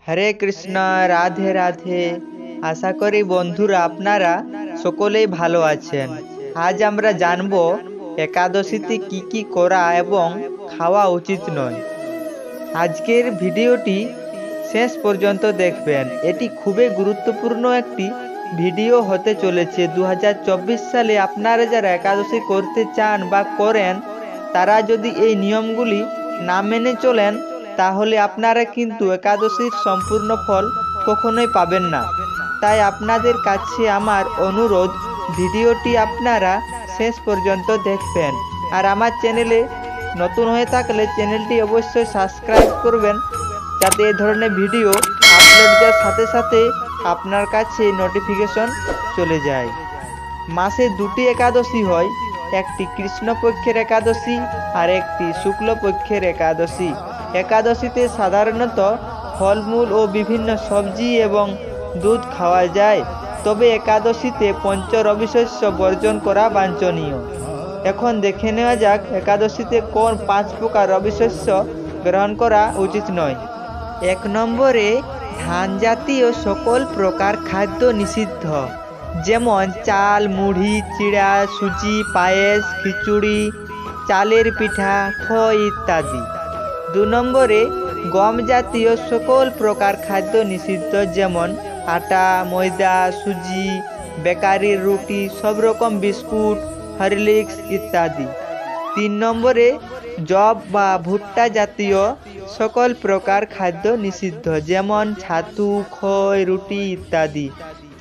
হরে কৃষ্ণ, রাধে রাধে। আশা করি বন্ধুরা আপনারা সকলেই ভালো আছেন। আজ আমরা জানব একাদশীতে কি কি করা এবং খাওয়া উচিত নয়। আজকের ভিডিওটি শেষ পর্যন্ত দেখবেন। এটি খুবই গুরুত্বপূর্ণ একটি ভিডিও হতে চলেছে। 2024 সালে আপনারা যারা একাদশী করতে চান বা করেন, তারা যদি এই নিয়মগুলি না মেনে চলেন, তাহলে আপনারা কিন্তু একাদশীর সম্পূর্ণ ফল কখনোই পাবেন না। তাই আপনাদের কাছে আমার অনুরোধ, ভিডিওটি আপনারা শেষ পর্যন্ত দেখবেন। আর আমার চ্যানেলে নতুন হয়ে থাকলে চ্যানেলটি অবশ্যই সাবস্ক্রাইব করবেন, যাতে এই ধরনের ভিডিও আপলোড দেওয়ার সাথে সাথে আপনার কাছে নোটিফিকেশন চলে যায়। মাসে দুটি একাদশী হয়, একটি কৃষ্ণপক্ষের একাদশী আর একটি শুক্লপক্ষের একাদশী। একাদশীতে সাধারণত ফলমূল ও বিভিন্ন সবজি এবং দুধ খাওয়া যায়, তবে একাদশীতে পঞ্চ রবিশস্য বর্জন করা বাঞ্ছনীয়। এখন দেখে নেওয়া যাক একাদশীতে কোন 5 প্রকার রবিশস্য গ্রহণ করা উচিত নয়। 1 নম্বরে, ধান জাতীয় সকল প্রকার খাদ্য নিষিদ্ধ, যেমন চাল, মুড়ি, চিড়া, সুজি, পায়েস, খিচুড়ি, চালের পিঠা, খই ইত্যাদি। 2 নম্বরে, গম জাতীয় সকল প্রকার খাদ্য নিষিদ্ধ, যেমন আটা, ময়দা, সুজি, বেকারির রুটি, সব রকম বিস্কুট, হরলিক্স ইত্যাদি। 3 নম্বরে, জব বা ভুট্টা জাতীয় সকল প্রকার খাদ্য নিষিদ্ধ, যেমন ছাতু, খই, রুটি ইত্যাদি।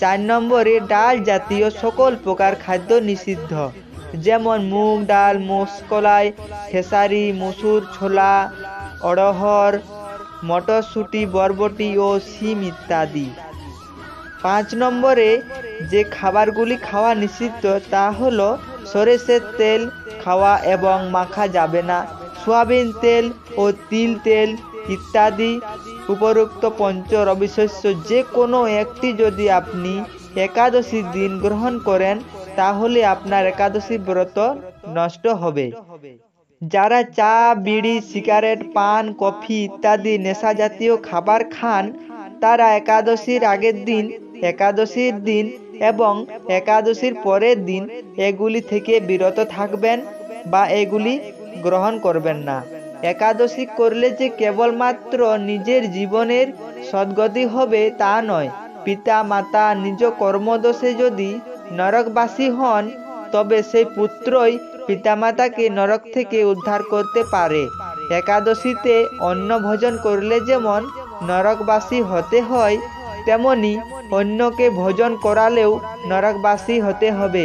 4 নম্বরে, ডাল জাতীয় সকল প্রকার খাদ্য নিষিদ্ধ, যেমন মুগ ডাল, মুসকলাই, খেসারি, মসুর, ছোলা, অড়হর, মটরশুঁটি, বরবটি ও শিম ইত্যাদি। 5 নম্বরে যে খাবারগুলি খাওয়া নিষিদ্ধ তা হলো সরিষার তেল খাওয়া এবং মাখা যাবে না, সয়াবিন তেল ও তিল তেল ইত্যাদি। উপরোক্ত পঞ্চ রবিশস্য যে কোনো একটি যদি আপনি একাদশীর দিন গ্রহণ করেন, তাহলে আপনার একাদশী ব্রত নষ্ট হবে। যারা চা, বিড়ি, সিগারেট, পান, কফি ইত্যাদি নেশা জাতীয় খাবার খান, তারা একাদশীর আগের দিন, একাদশীর দিন এবং একাদশীর পরের দিন এগুলি থেকে বিরত থাকবেন বা এগুলি গ্রহণ করবেন না। একাদশী করলে যে কেবলমাত্র নিজের জীবনের সদ্গতি হবে তা নয়, পিতা মাতা নিজ কর্মদোষে যদি নরকবাসী হন, তবে সেই পুত্রই পিতামাতাকে নরক থেকে উদ্ধার করতে পারে। একাদশীতে অন্ন ভোজন করলে যেমন নরকবাসী হতে হয়, তেমনি অন্যকে ভোজন করালেও নরকবাসী হতে হবে।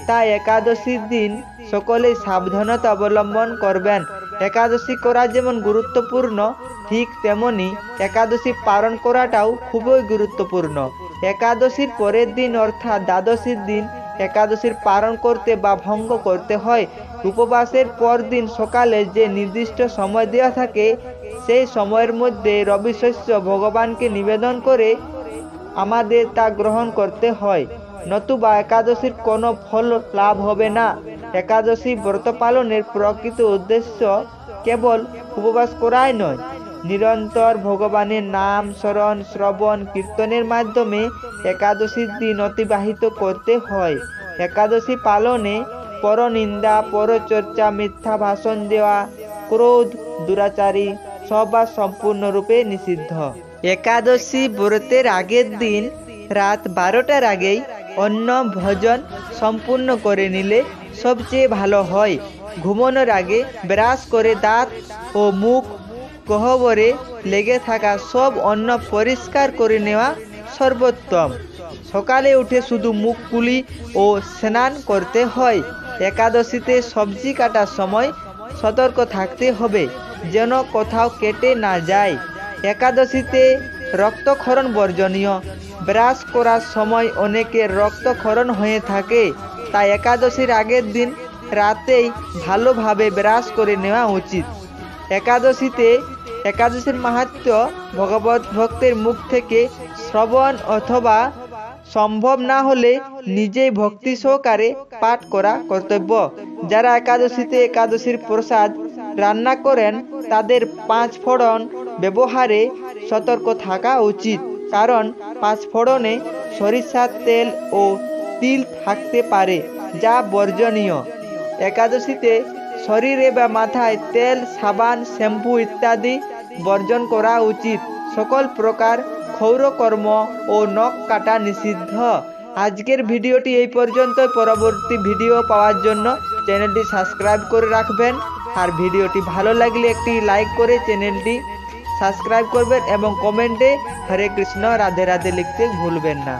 তাই একাদশীর দিন সকলেই সাবধানতা অবলম্বন করবেন। একাদশী করা যেমন গুরুত্বপূর্ণ, ঠিক তেমনি একাদশী পালন করাটাও খুবই গুরুত্বপূর্ণ। একাদশীর পরের দিন অর্থাৎ দ্বাদশীর দিন একাদশীর পালন করতে বা ভঙ্গ করতে হয়। উপবাসের পর দিন সকালে যে নির্দিষ্ট সময় দেওয়া থাকে, সেই সময়ের মধ্যে রবিশস্য ভগবানকে নিবেদন করে আমাদের তা গ্রহণ করতে হয়, নতুবা একাদশীর কোনো ফল লাভ হবে না। একাদশী ব্রত পালনের প্রকৃত উদ্দেশ্য কেবল উপবাস করাই নয়, নিরন্তর ভগবানের নাম স্মরণ, শ্রবণ, কীর্তনের মাধ্যমে একাদশীর দিন অতিবাহিত করতে হয়। একাদশী পালনে পরনিন্দা, পরচর্চা, মিথ্যা ভাষণ দেওয়া, ক্রোধ, দুরাচারী সহবাস সম্পূর্ণরূপে নিষিদ্ধ। একাদশী ব্রতের আগের দিন রাত 12টার আগেই অন্ন ভোজন সম্পূর্ণ করে নিলে সবচেয়ে ভালো হয়। ঘুমানোর আগে ব্রাশ করে দাঁত ও মুখ গহ্বরে লেগে থাকা সব অন্ন পরিষ্কার করে নেওয়া সর্বোত্তম। সকালে উঠে শুধু মুখ কুলি ও স্নান করতে হয়। একাদশীতে সবজি কাটার সময় সতর্ক থাকতে হবে, যেন কোথাও কেটে না যায়। একাদশীতে রক্তক্ষরণ বর্জনীয়। ব্রাশ করার সময় অনেকের রক্তক্ষরণ হয়ে থাকে, তাই একাদশীর আগের দিন রাতেই ভালোভাবে ব্রাশ করে নেওয়া উচিত। একাদশীর মাহাত্ম্য ভগবত ভক্তের মুখ থেকে শ্রবণ অথবা সম্ভব না হলে নিজেই ভক্তি সহকারে পাঠ করা কর্তব্য। যারা একাদশীতে একাদশীর প্রসাদ রান্না করেন, তাদের 5 ফোড়ন ব্যবহারে সতর্ক থাকা উচিত, কারণ পাঁচফোড়নে সরিষার তেল ও তিল থাকতে পারে যা বর্জনীয়। একাদশীতে শরীরে বা মাথায় তেল, সাবান, শ্যাম্পু ইত্যাদি বর্জন করা উচিত। সকল প্রকার ক্ষৌরকর্ম ও নখ কাটা নিষিদ্ধ। আজকের ভিডিওটি এই পর্যন্ত। পরবর্তী ভিডিও পাওয়ার জন্য চ্যানেলটি সাবস্ক্রাইব করে রাখবেন, আর ভিডিওটি ভালো লাগলে একটি লাইক করে চ্যানেলটি সাবস্ক্রাইব করবেন এবং কমেন্টে হরে কৃষ্ণ রাধে রাধে লিখতে ভুলবেন না।